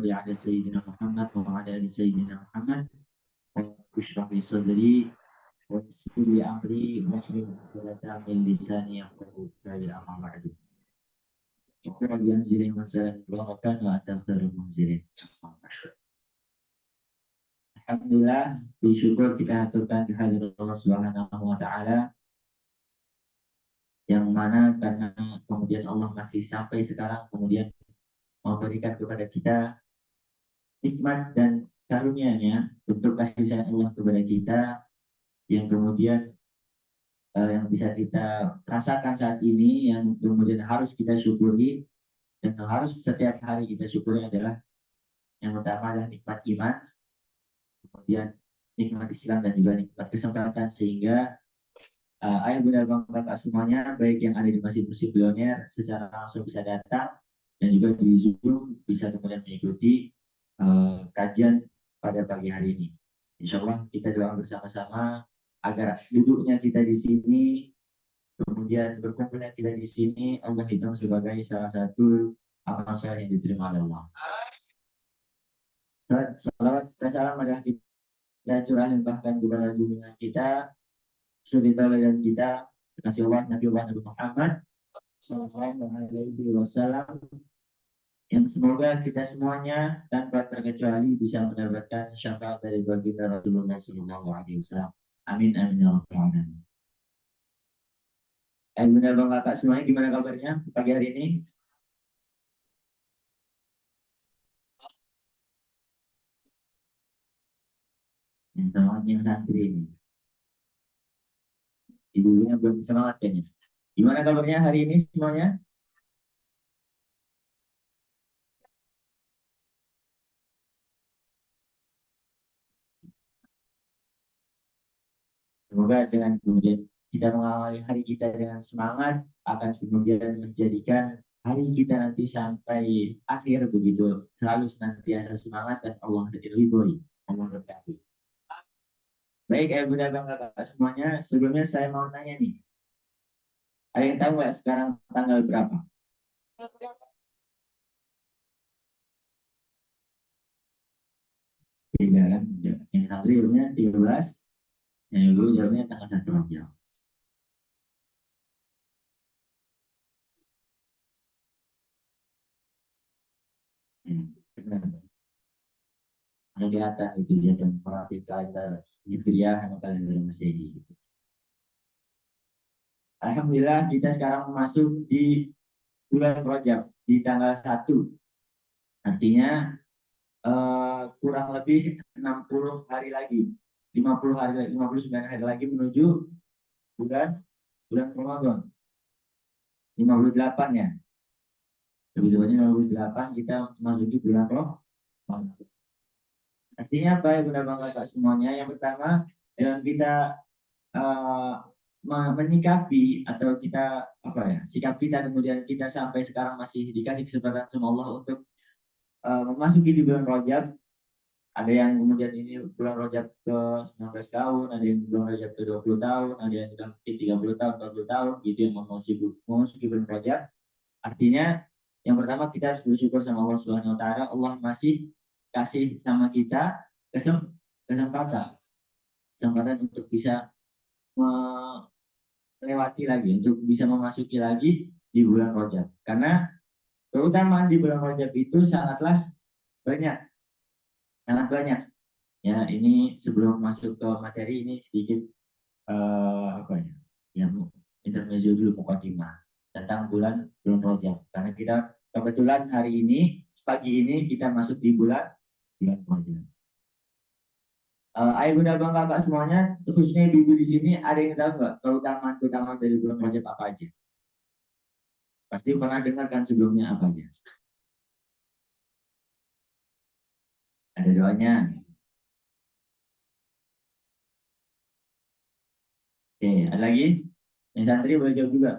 على سيدنا محمد وعلى آل سيدنا محمد واشرح لي صدري ويسر لي أمري واحلل عقدة من لساني يفقهوا قولي أما بعد. شكرا لأنزل منزلا مباركا وأنت خير المنزلين. Alhamdulillah, bersyukur kita aturkan kehadiran Allah Subhanahu wa Ta'ala, yang mana karena kemudian Allah masih sampai sekarang kemudian memberikan kepada kita nikmat dan karunia-Nya untuk kasih sayang Allah kepada kita, yang kemudian yang bisa kita rasakan saat ini, yang kemudian harus kita syukuri dan harus setiap hari kita syukuri adalah yang pertama adalah nikmat iman, kemudian nikmat Islam dan juga nikmat kesempatan, sehingga ayah bunda bang kakak semuanya baik yang ada di masjid-masjid pionir secara langsung bisa datang dan juga di Zoom bisa kemudian mengikuti kajian pada pagi hari ini. Insya Allah kita doa bersama-sama agar duduknya kita di sini, kemudian berkumpulnya kita di sini, Allah hitung sebagai salah satu amal soleh yang diterima oleh Allah. Salawat serta salam adalah kita curah limpahkan kepada junjungan kita, suri tauladan kita, kasih Allah Nabi Muhammad Sallallahu Alaihi Wasallam, yang semoga kita semuanya tanpa terkecuali bisa mendapatkan syafaat dari baginda Rasulullah Sallallahu Alaihi Wasallam. Amin amin ya rabbal alamin. Benar bang kakak semuanya, gimana kabarnya pagi hari ini? Yang santri ini, ibunya belum semangat kayaknya. Gimana kabarnya hari ini semuanya? Semoga dengan kemudian kita mengawali hari kita dengan semangat, akan kemudian menjadikan hari kita nanti sampai akhir begitu selalu senantiasa semangat dan Allah ridhoi, Allah berkati. Baik, bunda bang kakak semuanya, sebelumnya saya mau tanya nih, ada yang tahu nggak sekarang tanggal berapa? Tiga kan? Yang satu jawabnya 13, yang ibu jawabnya tanggal 1 aja. Benar. Ada di atas itu dia dan perhati kalender Hijriah sama kalender Masehi. Alhamdulillah kita sekarang masuk di bulan Rajab di tanggal 1. Artinya kurang lebih 60 hari lagi. 50 hari lagi, 59 hari lagi menuju bulan Ramadan. 58 ya. Lebih tepatnya 58 kita memasuki bulan Ramadan. Artinya apa ya bunda bang kakak semuanya? Yang pertama, dalam kita uh, menyikapi atau kita apa ya, sikap kita kemudian kita sampai sekarang masih dikasih kesempatan sama Allah untuk memasuki di bulan Rajab. Ada yang kemudian ini bulan Rajab ke 19 tahun, ada yang bulan Rajab ke 20 tahun, ada yang sudah mungkin 30 tahun, 40 tahun gitu yang memasuki bulan Rajab. Artinya yang pertama kita harus bersyukur sama Allah Subhanahu wa taala, Allah masih kasih sama kita kesempatan untuk bisa melewati lagi, untuk bisa memasuki lagi di bulan Rajab. Karena keutamaan di bulan Rajab itu banyak, sangat banyak. Ya, ini sebelum masuk ke materi ini sedikit apa ya? Yang intermezzo dulu mukadimah tentang bulan Rajab. Karena kita kebetulan hari ini pagi ini kita masuk di bulan Rajab. Ayah bunda bang kakak semuanya, khususnya ibu di sini, ada yang tahu nggak keutamaan dari bulan Rajab apa aja? Pasti pernah dengar kan sebelumnya apa aja? Ada doanya. Oke, ada lagi? Yang santri boleh jawab juga.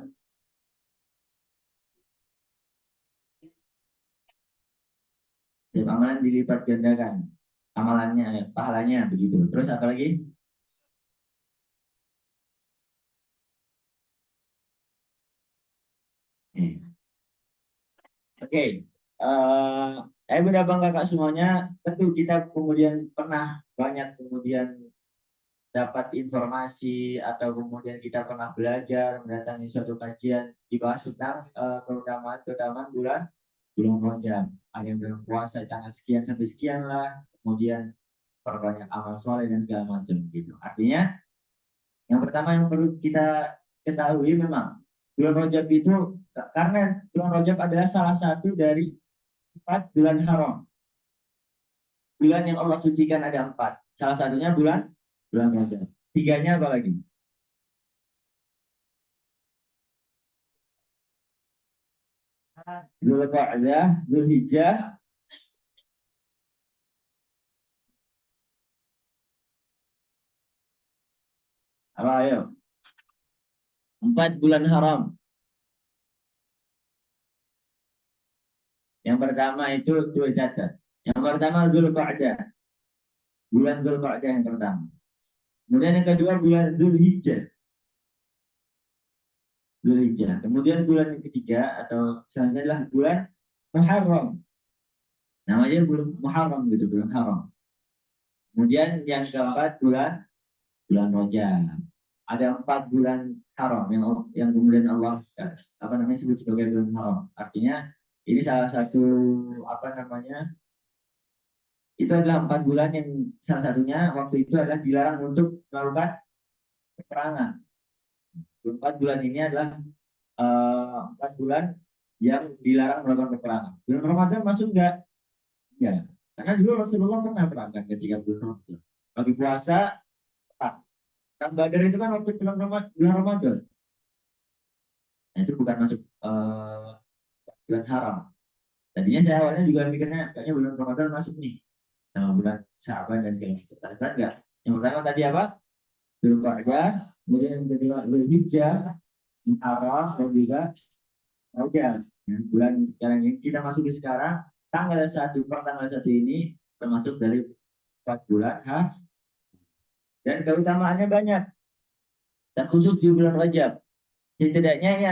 Setiap amalan dilipat gandakan. amalannya, pahalanya begitu. Terus apa lagi? Oke, Bunda Bang Kakak semuanya, tentu kita kemudian pernah banyak kemudian dapat informasi atau kemudian kita pernah belajar mendatangi suatu kajian dibahas tentang keutamaan bulan bulan Rajab. Ada yang bilang puasa tanggal sekian sampai sekian lah, kemudian perbanyak amal soleh dan segala macam gitu. Artinya yang pertama yang perlu kita ketahui memang bulan Rajab itu karena bulan Rajab adalah salah satu dari 4 bulan haram. Bulan yang Allah sucikan ada 4. Salah satunya bulan bulan Rajab. Tiganya apa lagi? Dzulqa'dah, Dzulhijjah, apa ayo? 4 bulan haram. Yang pertama itu dua catat. Yang pertama Dzulqa'dah, bulan Dzulqa'dah yang pertama. Kemudian yang kedua bulan Dzulhijjah. Dzulhijjah. Kemudian bulan yang ketiga atau selanjutnya adalah bulan Muharram. Namanya bulan Muharram gitu, bulan haram. Kemudian yang keempat bulan bulan Rajab. Ada 4 bulan haram yang kemudian Allah apa namanya sebut sebagai bulan haram. Artinya ini salah satu apa namanya itu adalah 4 bulan yang salah satunya waktu itu adalah dilarang untuk melakukan peperangan. 4 bulan ini adalah 4 bulan yang dilarang melakukan peperangan. Bulan Ramadan masuk enggak? Ya, karena dulu Rasulullah pernah perang kan ketika bulan Ramadan. Bagi puasa, Perang Badar itu kan waktu bulan Ramadan. Nah, itu bukan masuk bulan haram. Tadinya saya awalnya juga mikirnya kayaknya bulan Ramadan masuk nih. Nah, bulan Syaban dan segala macam. Ternyata enggak. Yang pertama tadi apa? Dzulqa'dah, kemudian yang kedua Dzulhijjah, Muharram dan juga Rajab. Bulan yang kita masuki sekarang tanggal 1 ini termasuk dari 4 bulan dan keutamaannya banyak. Dan khusus di bulan Rajab. Setidaknya ini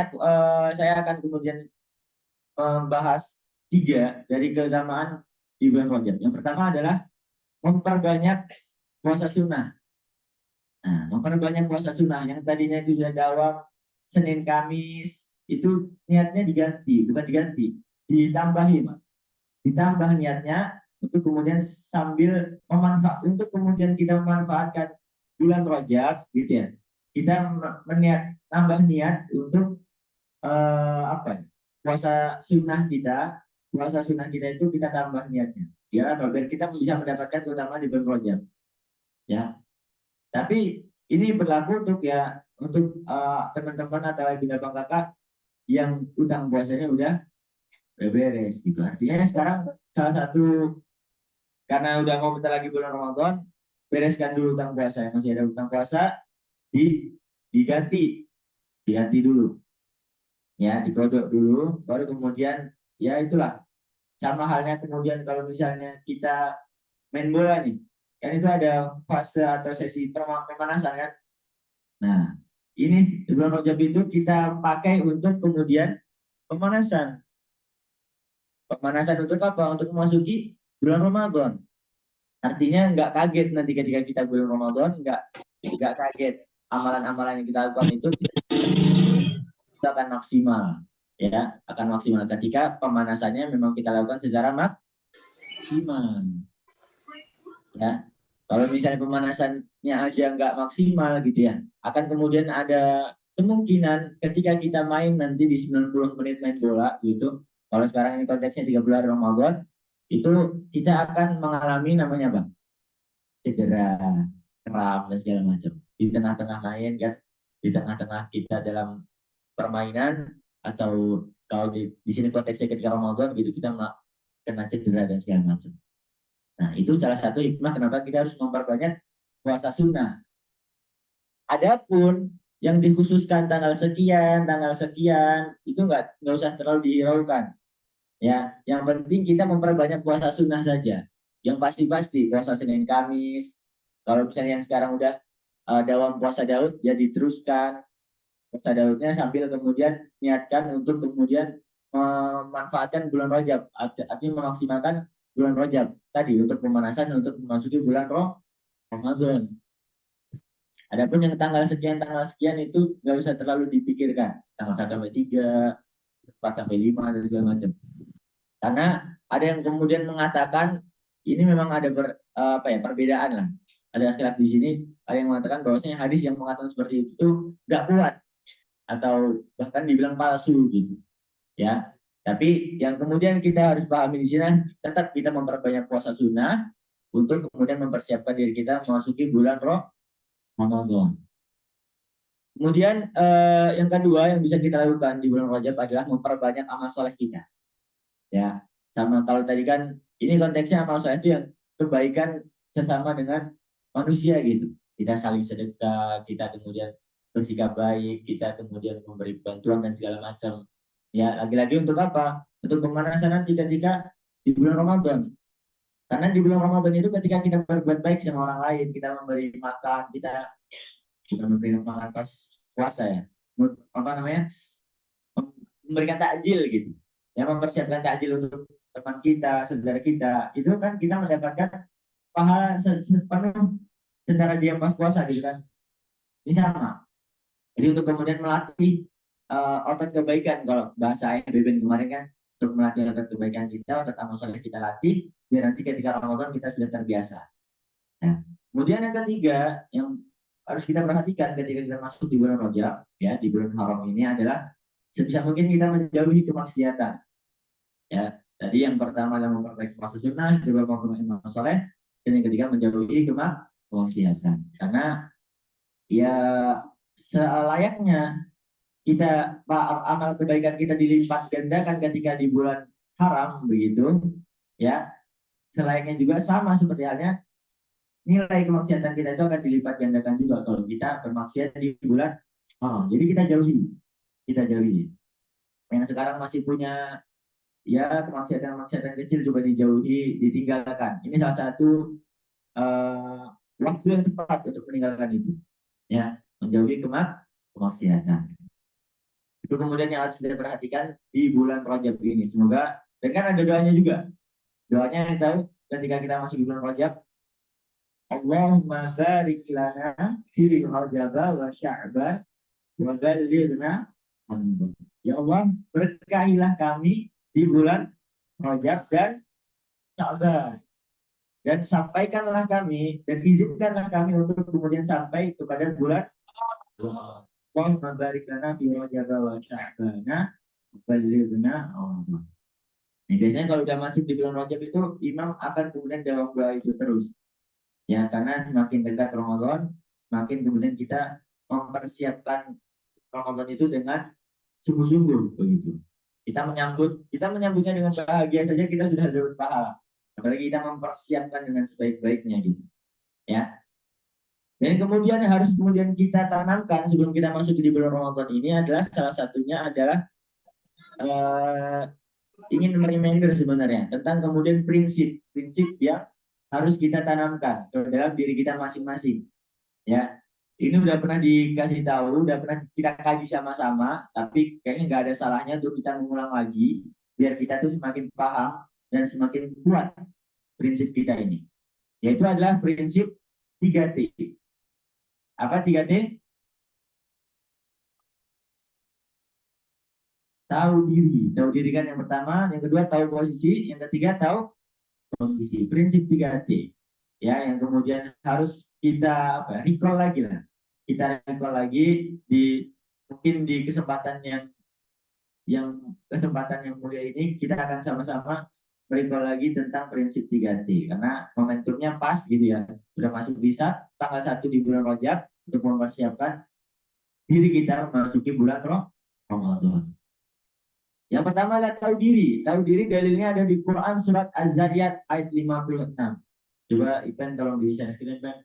saya akan kemudian membahas 3 dari keutamaan di bulan Rajab. Yang pertama adalah memperbanyak puasa sunnah. Nah, memperbanyak puasa sunnah yang tadinya itu sudah dawam Senin Kamis itu niatnya diganti, bukan diganti, ditambahin. Ditambah niatnya untuk kemudian sambil untuk kemudian kita memanfaatkan bulan Rajab gitu ya. Kita tambah niat untuk apa ya? Puasa sunnah kita itu kita tambah niatnya. Ya, agar kita bisa mendapatkan keutamaan di bulan Rajab. Ya, tapi ini berlaku untuk teman-teman atau bintang kakak yang utang puasanya udah beres gitu. Artinya sekarang salah satu karena udah mau bentar lagi bulan Ramadan, bereskan dulu utang puasa. Yang masih ada utang puasa diganti, diganti dulu. Ya, dikodok dulu, baru kemudian ya itulah sama halnya kemudian kalau misalnya kita main bola nih, kan itu ada fase atau sesi pemanasan kan. Nah, ini bulan Rajab itu kita pakai untuk kemudian pemanasan. Pemanasan untuk apa? Untuk memasuki bulan Ramadan. Artinya nggak kaget nanti ketika kita bulan Ramadan, nggak kaget amalan-amalan yang kita lakukan itu kita akan maksimal, ya akan maksimal ketika pemanasannya memang kita lakukan secara maksimal. Ya, kalau misalnya pemanasannya aja nggak maksimal gitu ya, akan kemudian ada kemungkinan ketika kita main nanti di 90 menit main bola gitu, kalau sekarang ini konteksnya 3 bulan Ramadan, itu kita akan mengalami namanya apa? Cedera, kram dan segala macam. Di tengah-tengah main kan, di tengah-tengah kita dalam permainan atau kalau di sini konteksnya ketika Ramadan gitu kita kena cedera dan segala macam. Nah, itu salah satu hikmah kenapa kita harus memperbanyak puasa sunnah. Adapun yang dikhususkan tanggal sekian itu nggak usah terlalu dihiraukan. Ya, yang penting kita memperbanyak puasa sunnah saja. yang pasti-pasti puasa Senin Kamis. Kalau misalnya yang sekarang udah dalam puasa Daud, ya diteruskan puasa Daudnya sambil kemudian niatkan untuk kemudian memanfaatkan bulan Rajab, artinya memaksimalkan bulan Rajab tadi untuk pemanasan untuk memasuki bulan Ramadan. Adapun yang tanggal sekian itu nggak usah terlalu dipikirkan. Tanggal 1 sampai 3, 4 sampai 5 dan segala macam. Karena ada yang kemudian mengatakan ini memang ada perbedaan lah. Ada khilaf di sini, ada yang mengatakan bahwasanya hadis yang mengatakan seperti itu nggak kuat atau bahkan dibilang palsu gitu. Ya. Tapi yang kemudian kita harus pahami di sini tetap kita memperbanyak puasa sunnah untuk kemudian mempersiapkan diri kita memasuki bulan Ramadan. Kemudian yang kedua yang bisa kita lakukan di bulan Rajab adalah memperbanyak amal soleh kita. Ya, sama kalau tadi kan ini konteksnya amal soleh itu yang kebaikan sesama dengan manusia gitu. Kita saling sedekah, kita kemudian bersikap baik, kita kemudian memberi bantuan dan segala macam. Ya, lagi-lagi untuk apa? Untuk pemanasan nanti ketika di bulan Ramadan. Karena di bulan Ramadan itu ketika kita berbuat baik sama orang lain, kita memberi makan, kita bukan memberi makan pas puasa ya. Apa namanya? Memberikan takjil gitu. Ya, mempersiapkan takjil untuk teman kita, saudara kita. Itu kan kita mendapatkan pahala sepenuh secara diam pas puasa gitu kan. Ini sama. Jadi untuk kemudian melatih otot kebaikan, kalau bahasa ayah Beben kemarin kan, untuk melatih otot kebaikan kita, otot amal soleh kita latih, biar nanti ketika Ramadan kita sudah terbiasa. Nah, kemudian yang ketiga yang harus kita perhatikan ketika kita masuk di bulan Rajab, ya di bulan haram ini adalah sebisa mungkin kita menjauhi kemaksiatan. Ya, tadi yang pertama adalah memperbaiki puasa sunnah, kedua memperbaiki amal soleh, dan yang ketiga menjauhi kemaksiatan. Karena ya selayaknya kita amal kebaikan kita dilipat gandakan ketika di bulan haram begitu, ya selayaknya juga sama seperti halnya nilai kemaksiatan kita itu akan dilipat gandakan juga kalau kita bermaksiat di bulan haram. Jadi kita jauhi. Yang sekarang masih punya ya kemaksiatan kecil coba dijauhi, ditinggalkan. Ini salah satu waktu yang tepat untuk meninggalkan itu. Ya, menjauhi kemaksiatan. Itu kemudian yang harus kita perhatikan di bulan Rajab ini. Semoga, dan kan ada doanya juga. Doanya yang tahu ketika kita masuk di bulan Rajab, Allahumma barik lana fi Rajab wa Sya'ban wa ballighna Ramadan. Ya Allah, berkahilah kami di bulan Rajab dan Sya'ban. Dan sampaikanlah kami dan izinkanlah kami untuk kemudian sampai kepada bulan Allahumma barik lana fi Rajab wa Sya'ban wa ballighna Ramadan. Nah, biasanya kalau udah masuk di bulan Rajab itu imam akan kemudian dalam doa itu terus. Ya, karena semakin dekat Ramadan, semakin kemudian kita mempersiapkan Ramadan itu dengan sungguh-sungguh begitu. Kita menyambutnya dengan bahagia saja kita sudah dapat pahala. Apalagi kita mempersiapkan dengan sebaik-baiknya gitu. Ya. Dan kemudian harus kemudian kita tanamkan sebelum kita masuk di bulan Ramadan ini adalah salah satunya adalah ingin reminder sebenarnya tentang kemudian prinsip yang harus kita tanamkan ke dalam diri kita masing-masing. Ya, ini udah pernah dikasih tahu, udah pernah kita kaji sama-sama, tapi kayaknya nggak ada salahnya untuk kita mengulang lagi, biar kita tuh semakin paham dan semakin kuat prinsip kita ini. Yaitu adalah prinsip 3T. Apa 3T? Tahu diri. Tahu diri kan yang pertama, yang kedua tahu posisi, yang ketiga tahu kondisi. Prinsip 3T. Ya, yang kemudian harus kita recall lagi lah. Kita recall lagi di mungkin di kesempatan yang mulia ini kita akan sama-sama recall lagi tentang prinsip 3T karena momentumnya pas gitu ya. Sudah masuk bisa tanggal 1 di bulan Rajab untuk mempersiapkan diri kita memasuki bulan Ramadan. Yang pertama adalah tahu diri. Tahu diri dalilnya ada di Quran surat Az-Zariyat ayat 56. Coba Ipan tolong di share screen, Pak.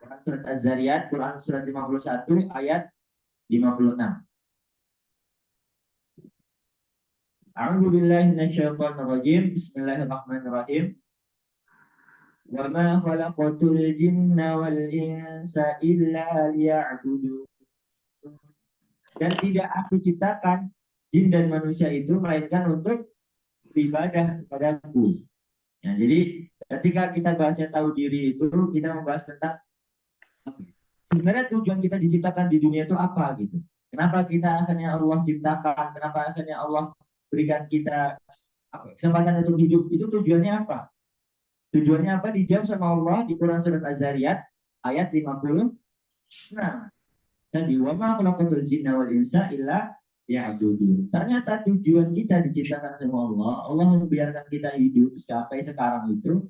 Quran surat Az-Zariyat, Quran surat 51 ayat 56. A'udzu billahi minasyaitonir rajim. Bismillahirrahmanirrahim. Wa ma khalaqatul jinna wal insa illa liya'budun. Dan tidak aku ciptakan jin dan manusia itu melainkan untuk beribadah kepadaku. Ya, jadi ketika kita bahasnya tahu diri itu kita membahas tentang sebenarnya tujuan kita diciptakan di dunia itu apa gitu. Kenapa kita akhirnya Allah ciptakan? Kenapa akhirnya Allah berikan kita kesempatan untuk hidup? Itu tujuannya apa? Tujuannya apa? Dijawab sama Allah di Quran surat Az-Zariyat ayat 50. Nah, tadi wa ma khalaqatul jinna wal insa illa ya'budun. Ternyata tujuan kita diciptakan sama Allah. Allah membiarkan kita hidup sampai sekarang itu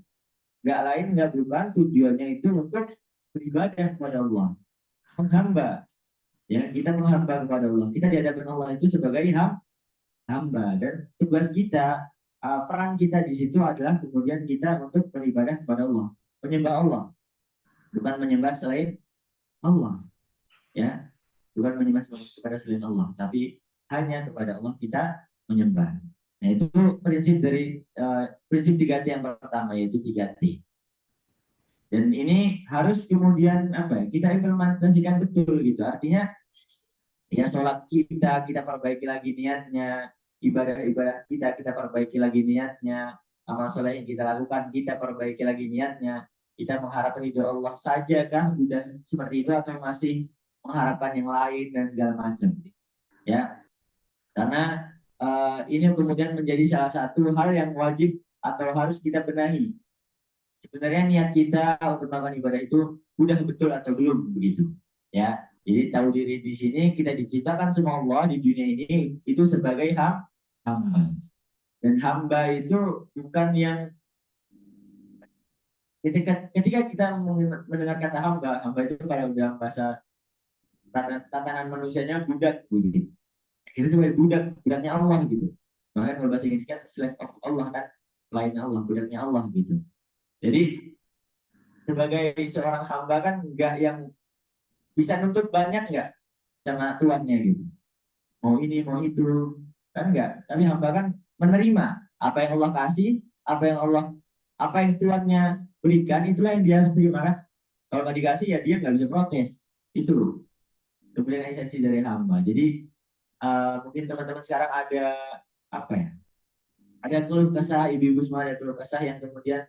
nggak lain nggak bukan tujuannya itu untuk beribadah kepada Allah, menghamba. Ya, kita menghamba kepada Allah. Kita di hadapan Allah itu sebagai hamba dan tugas kita, peran kita di situ adalah kemudian kita untuk beribadah kepada Allah, menyembah Allah, bukan menyembah selain Allah. Ya, bukan menyembah kepada selain Allah, tapi hanya kepada Allah kita menyembah. Nah, itu prinsip dari prinsip 3T yang pertama, yaitu 3T. Dan ini harus kemudian apa ya, kita implementasikan betul gitu. Artinya ya sholat kita perbaiki lagi niatnya, ibadah-ibadah kita perbaiki lagi niatnya, amal soleh yang kita lakukan kita perbaiki lagi niatnya. Kita mengharap ridho Allah saja kah udah seperti itu atau masih mengharapkan yang lain dan segala macam ya. Karena ini kemudian menjadi salah satu hal yang wajib atau harus kita benahi. Sebenarnya niat kita untuk melakukan ibadah itu udah betul atau belum begitu ya. Jadi tahu diri di sini kita diciptakan sama Allah di dunia ini itu sebagai hamba. Dan hamba itu bukan yang ketika kita mendengar kata hamba itu kalau dalam bahasa tatanan manusianya budak begitu. Itu sebagai budaknya Allah gitu. Bahkan kalau bahasa Inggris kan slave of Allah kan, lain Allah, budaknya Allah gitu. Jadi sebagai seorang hamba kan nggak yang bisa nuntut banyak nggak sama tuannya gitu. Mau ini mau itu kan enggak. Tapi hamba kan menerima apa yang Allah kasih, apa yang tuannya berikan itulah yang dia harus terima kan. Kalau nggak dikasih ya dia nggak bisa protes. Itu kemudian esensi dari hamba. Jadi mungkin teman-teman sekarang ada apa ya? Ada keluh kesah ibu-ibu semua, ada keluh kesah yang kemudian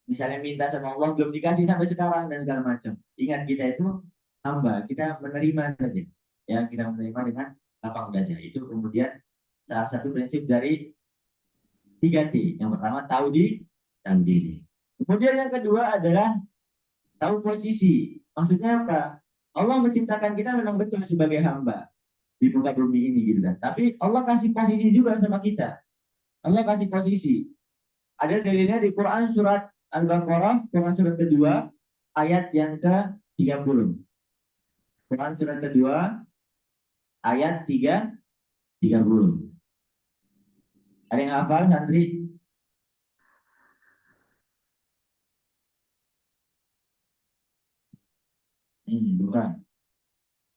misalnya minta sama Allah belum dikasih sampai sekarang dan segala macam. Ingat kita itu hamba, kita menerima saja. Ya, kita menerima dengan lapang dada. Itu kemudian salah satu prinsip dari 3T. Yang pertama tahu diri. Kemudian yang kedua adalah tahu posisi. Maksudnya apa? Allah menciptakan kita memang betul sebagai hamba di muka bumi ini gitu kan. Tapi Allah kasih posisi juga sama kita. Allah kasih posisi. Ada dalilnya di Quran surat Al-Baqarah, Quran surat kedua, ayat yang ke-30. Quran surat kedua, ayat 30. Ada yang hafal, santri? Bukan.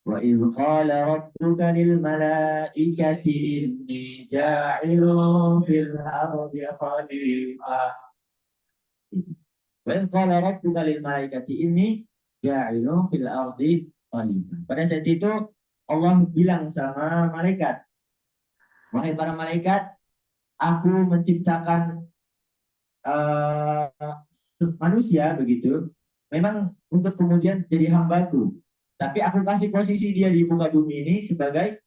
Wa idh qala rabbuka lil malaikati inni ja'ilun fil ardi khalifah. Wa idh qala rabbuka lil malaikati inni ja'ilun fil ardi khalifah. Pada saat itu Allah bilang sama malaikat, wahai para malaikat, aku menciptakan manusia begitu, memang untuk kemudian jadi hambaku. Tapi aku kasih posisi dia di muka bumi ini sebagai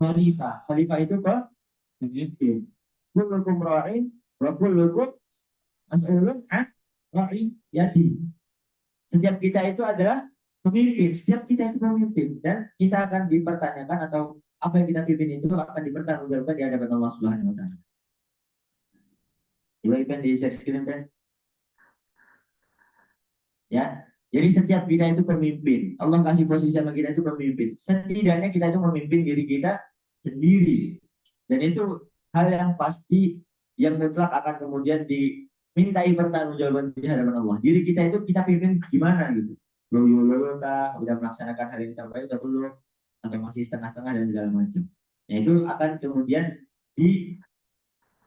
khalifah. Khalifah itu pemimpin. Kullukum ra'in wa kullukum mas'ulun an ra'iyati. Setiap kita itu adalah pemimpin. Setiap kita itu pemimpin dan kita akan dipertanyakan atau apa yang kita pimpin itu akan dipertanggungjawabkan di hadapan Allah Subhanahu wa taala. Coba Iban di share screen kan? Ya. Jadi setiap kita itu pemimpin. Allah kasih posisi sama kita itu pemimpin. Setidaknya kita itu memimpin diri kita sendiri. Dan itu hal yang pasti yang mutlak akan kemudian dimintai pertanggungjawaban di hadapan Allah. Diri kita itu kita pimpin gimana gitu. Belum udah melaksanakan hal yang terbaik atau belum, atau masih setengah-setengah dan segala macam. Nah itu akan kemudian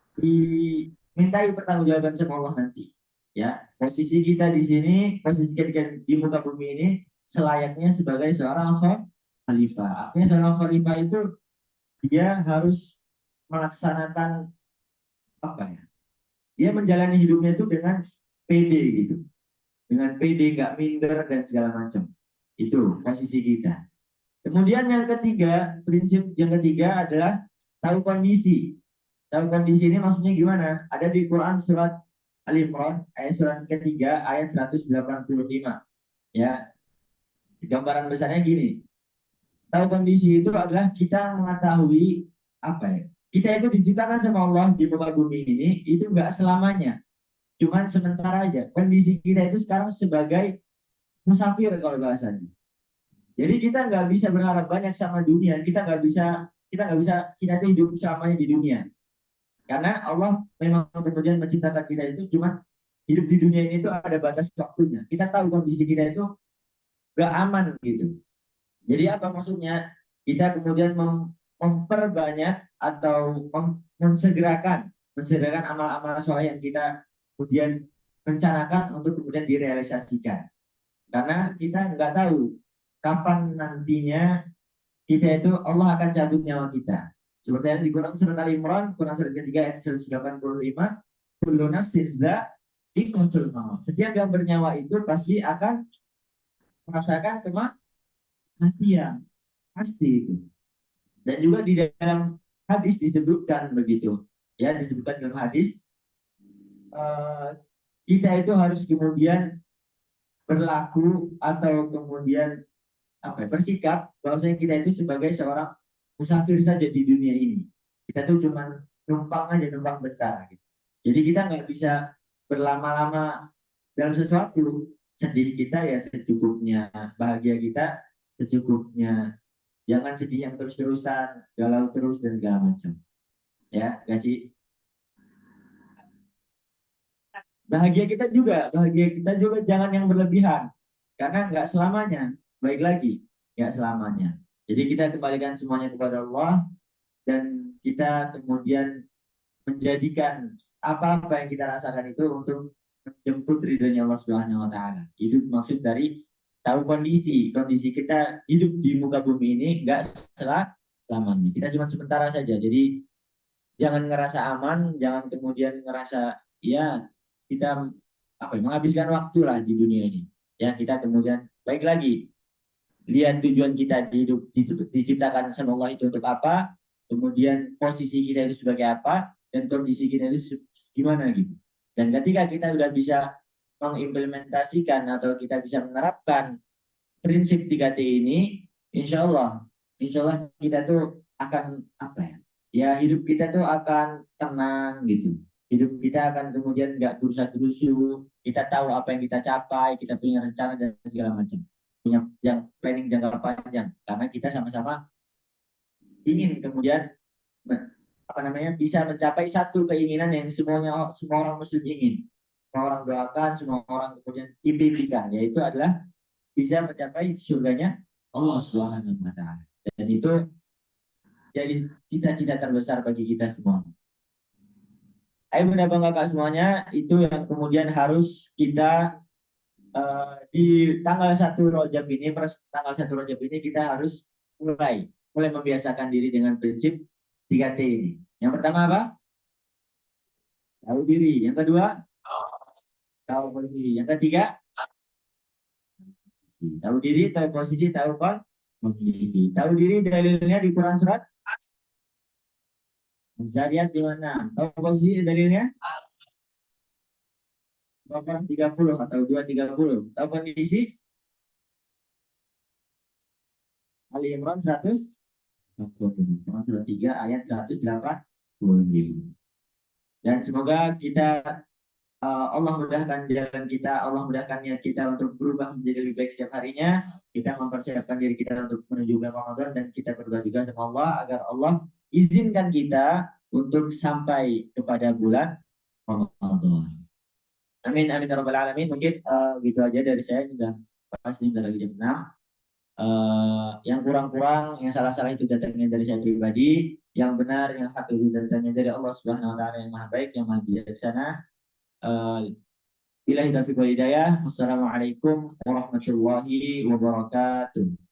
dimintai pertanggungjawaban sama Allah nanti. Ya, posisi kita di sini, posisi kita di muka bumi ini selayaknya sebagai seorang khalifah. Artinya seorang khalifah itu dia harus melaksanakan apa ya? Dia menjalani hidupnya itu dengan pede gitu, dengan pede, nggak minder dan segala macam. Itu posisi kita. Kemudian yang ketiga, prinsip yang ketiga adalah tahu kondisi. Tahu kondisi ini maksudnya gimana? Ada di Quran surat Al-Imran ayat surat ketiga ayat 185. Ya, gambaran besarnya gini. Tahu kondisi itu adalah kita mengetahui apa ya? Kita itu diciptakan sama Allah di muka bumi ini itu nggak selamanya, cuman sementara aja. Kondisi kita itu sekarang sebagai musafir kalau bahasanya. Jadi kita nggak bisa berharap banyak sama dunia. Kita itu hidup selamanya di dunia. Karena Allah memang kemudian menciptakan kita itu cuma hidup di dunia ini itu ada batas waktunya. Kita tahu kondisi kita itu gak aman gitu. Jadi apa maksudnya? Kita kemudian memperbanyak atau mensegerakan amal-amal soleh yang kita kemudian rencanakan untuk kemudian direalisasikan. Karena kita nggak tahu kapan nantinya kita itu Allah akan cabut nyawa kita. Seperti yang di Quran surat Al-Imran, Quran surat ketiga ayat 185, kullu nafsin dha'iqatul maut. Setiap yang bernyawa itu pasti akan merasakan kematian, pasti itu. Dan juga di dalam hadis disebutkan begitu. Ya, disebutkan dalam hadis kita itu harus kemudian berlaku atau kemudian apa ya, bersikap bahwasanya kita itu sebagai seorang musafir saja di dunia ini. Kita tuh cuma numpang aja, numpang bentar gitu. Jadi kita nggak bisa berlama-lama dalam sesuatu. Sedih kita ya secukupnya, bahagia kita secukupnya. Jangan sedih yang terus-terusan, galau terus dan segala macam. Ya, gaji. Bahagia kita juga jangan yang berlebihan. Karena nggak selamanya. Baik lagi, nggak selamanya. Jadi kita kembalikan semuanya kepada Allah dan kita kemudian menjadikan apa-apa yang kita rasakan itu untuk menjemput ridhonya Allah Subhanahu wa taala. Itu maksud dari tahu kondisi kita hidup di muka bumi ini enggak selamanya. Kita cuma sementara saja. Jadi jangan ngerasa aman, jangan kemudian ngerasa ya kita apa ya, menghabiskan waktu lah di dunia ini. Ya, kita kemudian baik lagi lihat tujuan kita di hidup diciptakan sama Allah itu untuk apa, kemudian posisi kita itu sebagai apa, dan kondisi kita itu gimana gitu. Dan ketika kita sudah bisa mengimplementasikan atau kita bisa menerapkan prinsip 3T ini, insya Allah kita tuh akan apa ya? Ya hidup kita tuh akan tenang gitu. Hidup kita akan kemudian nggak gerusa-gerusu. Kita tahu apa yang kita capai, kita punya rencana dan segala macam. Punya yang planning jangka panjang. Karena kita sama-sama ingin kemudian apa namanya bisa mencapai satu keinginan yang semua orang muslim ingin. Semua orang doakan, semua orang kemudian impikan, yaitu adalah bisa mencapai surganya Allah Subhanahu wa taala. Dan itu jadi cita-cita terbesar bagi kita semua. Ayo bunda bangga semuanya, itu yang kemudian harus kita di tanggal 1 Rajab ini kita harus mulai membiasakan diri dengan prinsip 3T ini. Yang pertama apa? Tahu diri. Yang kedua, tahu posisi. Yang ketiga, tahu diri, tahu posisi, tahu kondisi. Tahu diri dalilnya di Quran surat Zariyat di mana? Tahu posisi dalilnya? 30 atau 230. Tahu kondisi? Ali Imran 100. Surat 3 ayat 185. Dan semoga kita Allah mudahkan jalan kita, Allah mudahkan niat kita untuk berubah menjadi lebih baik setiap harinya. Kita mempersiapkan diri kita untuk menuju bulan Ramadan dan kita berdoa juga sama Allah agar Allah izinkan kita untuk sampai kepada bulan Ramadan. Amin amin ya rabbal alamin. Mungkin gitu aja dari saya, sudah pasti sudah lagi jam 6. Yang kurang-kurang, yang salah-salah itu datangnya dari saya pribadi, yang benar, yang hak itu datangnya dari Allah Subhanahu wa taala yang Maha Baik, yang Maha Bijaksana. Billahi taufiq wal hidayah. Wassalamualaikum warahmatullahi wabarakatuh.